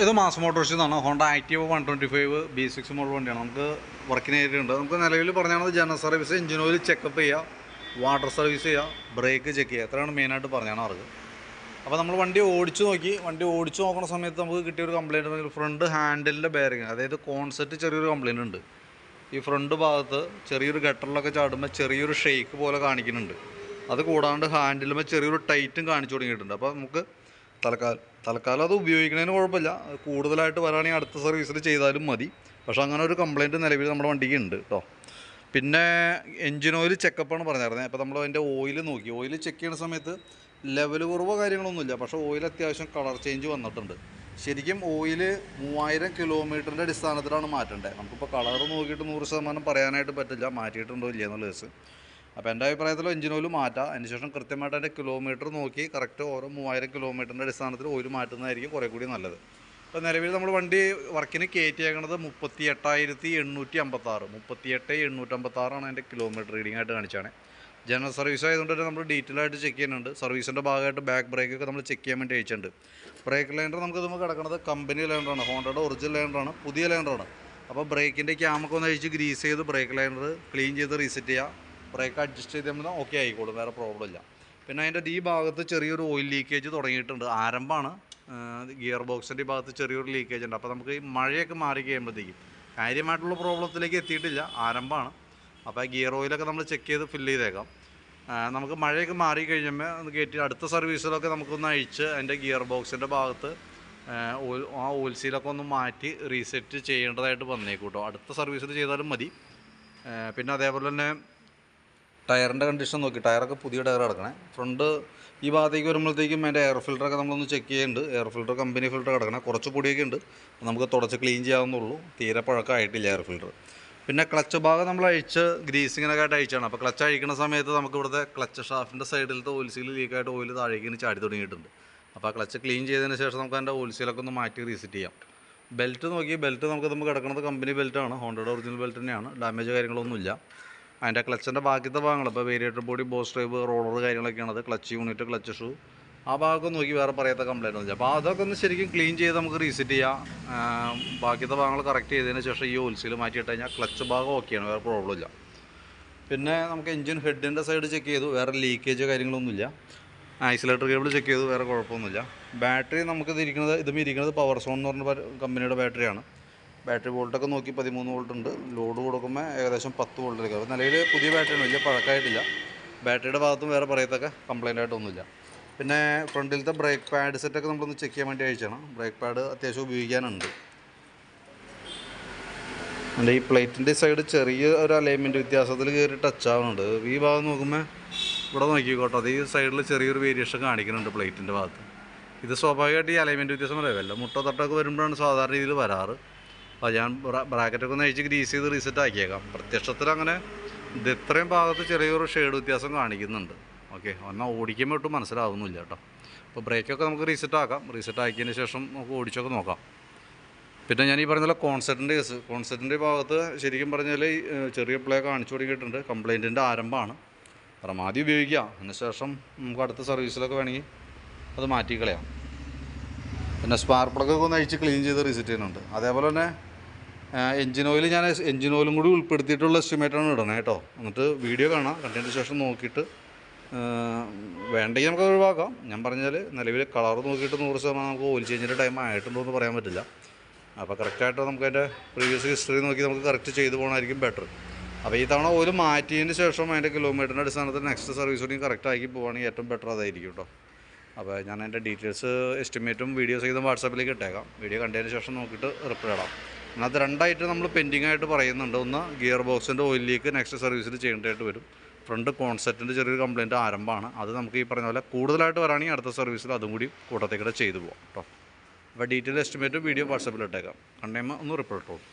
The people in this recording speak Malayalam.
ഇത് മാസ് മോട്ടോഴ്സിൽ നിന്നാണ് ഹോണ്ട ആക്റ്റീവ 125 B6 മോഡൽ വണ്ടിയാണ്. നമുക്ക് വർക്കിന് ഏരിയുണ്ട്. നമുക്ക് നിലവിൽ പറഞ്ഞാൽ general service, engine oil checkup ചെയ്യുക, വാട്ടർ സർവീസ് ചെയ്യുക, ബ്രേക്ക് ചെക്ക് ചെയ്യുക, എത്രയാണ് മെയിനായിട്ട് പറഞ്ഞാണ് അവർക്ക്. അപ്പോൾ നമ്മൾ വണ്ടി ഓടിച്ചു നോക്കുന്ന സമയത്ത് നമുക്ക് കിട്ടിയൊരു കംപ്ലയിൻറ്റ്, ഫ്രണ്ട് ഹാൻഡിലിൻ്റെ ബെയറിങ്, അതായത് കോൺസെപ്റ്റ് ചെറിയൊരു കംപ്ലയിൻ്റ് ഉണ്ട്. ഈ ഫ്രണ്ട് ഭാഗത്ത് ചെറിയൊരു ഗട്ടറിലൊക്കെ ചാടുമ്പോൾ ചെറിയൊരു ഷെയ്ക്ക് പോലെ കാണിക്കുന്നുണ്ട്. അത് കൂടാണ്ട് ഹാൻഡിലുമ്പോൾ ചെറിയൊരു ടൈറ്റും കാണിച്ചു തുടങ്ങിയിട്ടുണ്ട്. അപ്പോൾ നമുക്ക് തൽക്കാലം അത് ഉപയോഗിക്കുന്നതിന് കുഴപ്പമില്ല. കൂടുതലായിട്ട് വരാണെങ്കിൽ അടുത്ത സർവീസിൽ ചെയ്താലും മതി. പക്ഷേ അങ്ങനെ ഒരു കംപ്ലയിൻറ്റ് നിലവിൽ നമ്മുടെ വണ്ടിക്ക് ഉണ്ട് കേട്ടോ. പിന്നെ എൻജിൻ ഓയിൽ ചെക്കപ്പാണ് പറഞ്ഞിരുന്നത്. അപ്പോൾ നമ്മൾ അതിൻ്റെ ഓയിൽ നോക്കി, ഓയിൽ ചെക്ക് ചെയ്യുന്ന സമയത്ത് ലെവൽ കുറവോ കാര്യങ്ങളൊന്നുമില്ല. പക്ഷേ ഓയിൽ അത്യാവശ്യം കളർ ചേഞ്ച് വന്നിട്ടുണ്ട്. ശരിക്കും ഓയിൽ 3000 കിലോമീറ്ററിൻ്റെ അടിസ്ഥാനത്തിലാണ് മാറ്റേണ്ടത്. നമുക്കിപ്പോൾ കളർ നോക്കിയിട്ട് 100% പറയാനായിട്ട് പറ്റില്ല മാറ്റിയിട്ടുണ്ടോ ഇല്ല എന്നുള്ള കേസ്. അപ്പോൾ എൻ്റെ അഭിപ്രായത്തിൽ എഞ്ചിൻ ഓയിൽ മാറ്റാം. അതിന് ശേഷം കൃത്യമായിട്ട് അതിൻ്റെ കിലോമീറ്റർ നോക്കി കറക്റ്റ് ഓരോ 3000 കിലോമീറ്ററിൻ്റെ അടിസ്ഥാനത്തിൽ ഓയിൽ മാറ്റുന്നതായിരിക്കും കുറേ കൂടി നല്ലത്. ഇപ്പോൾ നിലവിൽ നമ്മൾ വണ്ടി വർക്കിന് കയറ്റിയേക്കുന്നത് 38,856 38,856 അതിൻ്റെ കിലോമീറ്റർ റീഡിംഗ് ആയിട്ട് കാണിച്ചാണ്. ജനറൽ സർവീസ് ആയതുകൊണ്ട് തന്നെ നമ്മൾ ഡീറ്റെയിൽ ആയിട്ട് ചെക്ക് ചെയ്യുന്നുണ്ട്. സർവീസിൻ്റെ ഭാഗമായിട്ട് ബാക്ക് ബ്രേക്കൊക്കെ നമ്മൾ ചെക്ക് ചെയ്യാൻ വേണ്ടി അയച്ചിട്ടുണ്ട്. ബ്രേക്ക് ലൈൻഡർ നമുക്ക് കിടക്കുന്നത് കമ്പനി ലൈൻഡറാണ്, ഹോണ്ടയുടെ ഒറിജിനൽ ലൈൻഡറാണ്, പുതിയ ലൈൻഡറാണ്. അപ്പോൾ ബ്രേക്കിൻ്റെ ക്യാമൊക്കെ ഒന്ന് അഴിച്ച് ഗ്രീസ് ചെയ്ത് ബ്രേക്ക് ലൈൻഡർ ക്ലീൻ ചെയ്ത് റീസെറ്റ് ചെയ്യുക, ബ്രേക്ക് അഡ്ജസ്റ്റ് ചെയ്ത് നമ്മൾ ഓക്കെ ആയിക്കോളും, വേറെ പ്രോബ്ലം ഇല്ല. പിന്നെ അതിൻ്റെ ഈ ഭാഗത്ത് ചെറിയൊരു ഓയിൽ ലീക്കേജ് തുടങ്ങിയിട്ടുണ്ട്. ആരംഭമാണ്. ഗിയർ ബോക്സിൻ്റെ ഈ ഭാഗത്ത് ചെറിയൊരു ലീക്കേജ് ഉണ്ട്. അപ്പോൾ നമുക്ക് ഈ മഴയൊക്കെ മാറി കഴിയുമ്പോഴത്തേക്കും കാര്യമായിട്ടുള്ള പ്രോബ്ലത്തിലേക്ക് എത്തിയിട്ടില്ല, ആരംഭമാണ്. അപ്പോൾ ഗിയർ ഓയിലൊക്കെ നമ്മൾ ചെക്ക് ചെയ്ത് ഫില്ല് ചെയ്തേക്കാം. നമുക്ക് മഴയൊക്കെ മാറി കഴിയുമ്പോൾ ഒന്ന് കയറ്റി അടുത്ത സർവീസിലൊക്കെ നമുക്കൊന്ന് അഴിച്ച് അതിൻ്റെ ഗിയർ ബോക്സിൻ്റെ ഭാഗത്ത് ആ ഓയിൽ സീലൊക്കെ ഒന്ന് മാറ്റി റീസെറ്റ് ചെയ്യേണ്ടതായിട്ട് വന്നേക്കൂട്ടോ. അടുത്ത സർവീസിൽ ചെയ്താലും മതി. പിന്നെ അതേപോലെ തന്നെ ടയറിൻ്റെ കണ്ടീഷൻ നോക്കി, ടയറൊക്കെ പുതിയ ടയർ കിടക്കണേ. ഫ്രണ്ട് ഈ ഭാഗത്തേക്ക് വരുമ്പോഴത്തേക്കും അതിൻ്റെ എയർ ഫിൽറ്ററൊക്കെ നമ്മളൊന്ന് ചെക്ക് ചെയ്യുന്നുണ്ട്. എയർ ഫിൽറ്റർ കമ്പനി ഫിൽറ്റർ കിടക്കണേ, കുറച്ച് പൊടിയൊക്കെ ഉണ്ട്, നമുക്ക് തുടച്ച് ക്ലീൻ ചെയ്യാവുന്നുള്ളൂ, തീരെ പഴക്കമായിട്ടില്ല എയർ ഫിൽറ്റർ. പിന്നെ ക്ലച്ച് ഭാഗം നമ്മൾ അഴിച്ച് ഗ്രീസിങ്ങിനൊക്കെ ആയിട്ട് അഴിച്ചാണ്. അപ്പോൾ ക്ലച്ച് അഴിക്കുന്ന സമയത്ത് നമുക്ക് ഇവിടുത്തെ ക്ലച്ച് ഷാഫിൻ്റെ സൈഡിലത്തെ ഓയിൽ സീൽ ലീക്കായിട്ട് ഓയിൽ താഴേക്ക് ചാടി തുടങ്ങിയിട്ടുണ്ട്. അപ്പോൾ ആ ക്ലച്ച് ക്ലീൻ ചെയ്തതിന് ശേഷം നമുക്ക് അതിൻ്റെ ഓയിൽ സീലൊക്കെ ഒന്ന് മാറ്റി റീസെറ്റ് ചെയ്യാം. ബെൽറ്റ് നോക്കി, ബെൽറ്റ് നമുക്ക് കിടക്കുന്നത് കമ്പനി ബെൽറ്റാണ്, ഹോണ്ടയുടെ ഒറിജിനൽ ബെൽറ്റ് തന്നെയാണ്, ഡാമേജ് കാര്യങ്ങളൊന്നുമില്ല. അതിൻ്റെ ക്ലച്ചിൻ്റെ ബാക്കിയത്തെ ഭാഗങ്ങൾ ഇപ്പോൾ variator body, boss drive, roller കാര്യങ്ങളൊക്കെയാണ്. അത് ക്ലച്ച് യൂണിറ്റ്, ക്ലച്ച് ഷൂ, ആ ഭാഗമൊക്കെ നോക്കി വേറെ പറയാത്ത കംപ്ലയിൻ്റ് ഒന്നുമില്ല. അപ്പോൾ അതൊക്കെ ഒന്ന് ശരിക്കും ക്ലീൻ ചെയ്ത് നമുക്ക് റീസെറ്റ് ചെയ്യാം. ബാക്കിയത്തെ ഭാഗങ്ങൾ കറക്റ്റ് ചെയ്തതിന് ശേഷം ഈ ഓയിൽ സീൽ മാറ്റിയിട്ട് കഴിഞ്ഞാൽ ക്ലച്ച് ഭാഗം ഓക്കെയാണ്, വേറെ പ്രോബ്ലം ഇല്ല. പിന്നെ നമുക്ക് എഞ്ചിൻ ഹെഡിൻ്റെ സൈഡ് ചെക്ക് ചെയ്തു, വേറെ ലീക്കേജ് കാര്യങ്ങളൊന്നുമില്ല. ഐസൊലേറ്റർ കേബിൾ ചെക്ക് ചെയ്തു, വേറെ കുഴപ്പമൊന്നുമില്ല. ബാറ്ററി ഇതും ഇരിക്കുന്നത് പവർ സോൺ എന്ന് പറഞ്ഞ കമ്പനിയുടെ ബാറ്ററിയാണ്. ബാറ്ററി വോൾട്ടൊക്കെ നോക്കി 13 വോൾട്ട് ഉണ്ട്. ലോഡ് കൊടുക്കുമ്പോൾ ഏകദേശം 10 വോൾട്ടിലേക്ക്. അപ്പോൾ നിലവിൽ പുതിയ ബാറ്ററിയാണ്, വലിയ പഴക്കമായിട്ടില്ല. ബാറ്ററിയുടെ ഭാഗത്തും വേറെ പറയത്തൊക്കെ കംപ്ലയിൻ്റ് ആയിട്ടൊന്നുമില്ല. പിന്നെ ഫ്രണ്ടിലത്തെ ബ്രേക്ക് പാഡ് സെറ്റൊക്കെ നമ്മളൊന്ന് ചെക്ക് ചെയ്യാൻ വേണ്ടി അയച്ചാണ്. ബ്രേക്ക് പാഡ് അത്യാവശ്യം ഉപയോഗിക്കാനുണ്ട്. എൻ്റെ ഈ പ്ലേറ്റിൻ്റെ സൈഡ് ചെറിയ ഒരു അലൈൻമെൻറ്റ് വ്യത്യാസത്തിൽ കയറി ടച്ച് ആവുന്നുണ്ട്. ഈ ഭാഗം നോക്കുമ്പോൾ ഇവിടെ നോക്കിക്കോട്ടെ, അത് ഈ സൈഡിൽ ചെറിയൊരു വേരിയേഷൻ കാണിക്കുന്നുണ്ട് പ്ലേറ്റിൻ്റെ ഭാഗത്ത്. ഇത് സ്വാഭാവികമായിട്ട് ഈ അലൈൻമെൻറ്റ് വ്യത്യാസം വല്ല മുട്ടോ തട്ടൊക്കെ വരുമ്പോഴാണ് സാധാരണ രീതിയിൽ വരാറ്. അപ്പോൾ ഞാൻ ബ്രാക്കറ്റൊക്കെ ഒന്ന് അഴിച്ച് ഗ്രീസ് ചെയ്ത് റീസെറ്റ് ആക്കിയേക്കാം. പ്രത്യക്ഷത്തിൽ അങ്ങനെ ഇത് ഇത്രയും ഭാഗത്ത് ചെറിയൊരു ഷെയ്ഡ് വ്യത്യാസം കാണിക്കുന്നുണ്ട്. ഓക്കെ, എന്നാൽ ഓടിക്കുമ്പോൾ ഒട്ടും മനസ്സിലാവുന്നില്ല കേട്ടോ. അപ്പോൾ ബ്രേക്കൊക്കെ നമുക്ക് റീസെറ്റ് ആക്കാം. റീസെറ്റ് ആക്കിയതിന് ശേഷം നമുക്ക് ഓടിച്ചൊക്കെ നോക്കാം. പിന്നെ ഞാൻ ഈ പറഞ്ഞ കോൺസെപ്റ്റിൻ്റെ ഭാഗത്ത് ശരിക്കും പറഞ്ഞാൽ ചെറിയ പ്ലേ കാണിച്ചു തുടങ്ങിയിട്ടുണ്ട്. കംപ്ലയിൻറ്റിൻ്റെ ആരംഭമാണ്. പരമാവധി ഉപയോഗിക്കാം, അതിനുശേഷം നമുക്ക് അടുത്ത സർവീസിലൊക്കെ വേണമെങ്കിൽ അത് മാറ്റിക്കളയാം. പിന്നെ സ്പാർക്ക് പ്ലഗൊക്കെ ഒന്ന് അഴിച്ച് ക്ലീൻ ചെയ്ത് റീസെറ്റ് ചെയ്യുന്നുണ്ട്. അതേപോലെ തന്നെ എഞ്ചിൻ ഓയിലും കൂടി ഉൾപ്പെടുത്തിയിട്ടുള്ള എസ്റ്റിമേറ്റാണ് ഇടണേ കേട്ടോ. എന്നിട്ട് വീഡിയോ കാണാം, കണ്ടതിന് ശേഷം നോക്കിയിട്ട് വേണ്ടെങ്കിൽ നമുക്ക് ഒഴിവാക്കാം. ഞാൻ പറഞ്ഞാൽ നിലവിൽ കളർ നോക്കിയിട്ട് 100% നമുക്ക് ഓയിൽ ചേഞ്ചിൻ്റെ ടൈം ആയിട്ടുണ്ടോ എന്ന് പറയാൻ പറ്റില്ല. അപ്പോൾ കറക്റ്റായിട്ട് നമുക്ക് അതിൻ്റെ പ്രീവിയസ് ഹിസ്റ്ററി നോക്കി നമുക്ക് കറക്റ്റ് ചെയ്ത് പോകണമായിരിക്കും ബെറ്റർ. അപ്പോൾ ഈ തവണ ഓയിൽ മാറ്റിയതിന് ശേഷം അതിൻ്റെ കിലോമീറ്ററിൻ്റെ അടിസ്ഥാനത്തിൽ നെക്സ്റ്റ് സർവീസ് കൂടി കറക്റ്റ് ആക്കി പോവുകയാണെങ്കിൽ ഏറ്റവും ബെറ്റർ അതായിരിക്കും കേട്ടോ. അപ്പോൾ ഞാൻ അതിൻ്റെ ഡീറ്റെയിൽസ് എസ്റ്റിമേറ്റും വീഡിയോസ് ചെയ്തും വാട്സാപ്പിലേക്ക് ഇട്ടേക്കാം. വീഡിയോ കണ്ടതിന് ശേഷം നോക്കിയിട്ട് റിപ്ലൈ ഇടാം. അത് രണ്ടായിട്ട് നമ്മൾ പെൻഡിങ് ആയിട്ട് പറയുന്നുണ്ട്. ഒന്ന് ഗിയർ ബോക്സിൻ്റെ ഓയിൽ ലീക്ക് നെക്സ്റ്റ് സർവീസിൽ ചെയ്യേണ്ടതായിട്ട് വരും. ഫ്രണ്ട് കോൺസെപ്റ്റിൻ്റെ ചെറിയൊരു കംപ്ലയിൻറ്റ് ആരംഭമാണ്. അത് നമുക്ക് ഈ പറഞ്ഞ പോലെ കൂടുതലായിട്ട് വരാണെങ്കിൽ അടുത്ത സർവീസിൽ അതും കൂടി കൂട്ടത്തേക്കൂടെ ചെയ്തു പോകാം കേട്ടോ. അപ്പോൾ ഡീറ്റെയിൽ എസ്റ്റിമേറ്റും വീഡിയോ വാട്സാപ്പിൽ ഇട്ടേക്കാം. കണ്ടുകഴിയുമ്പോൾ ഒന്ന് റിപ്ലൈ ഇട്ടോളൂ.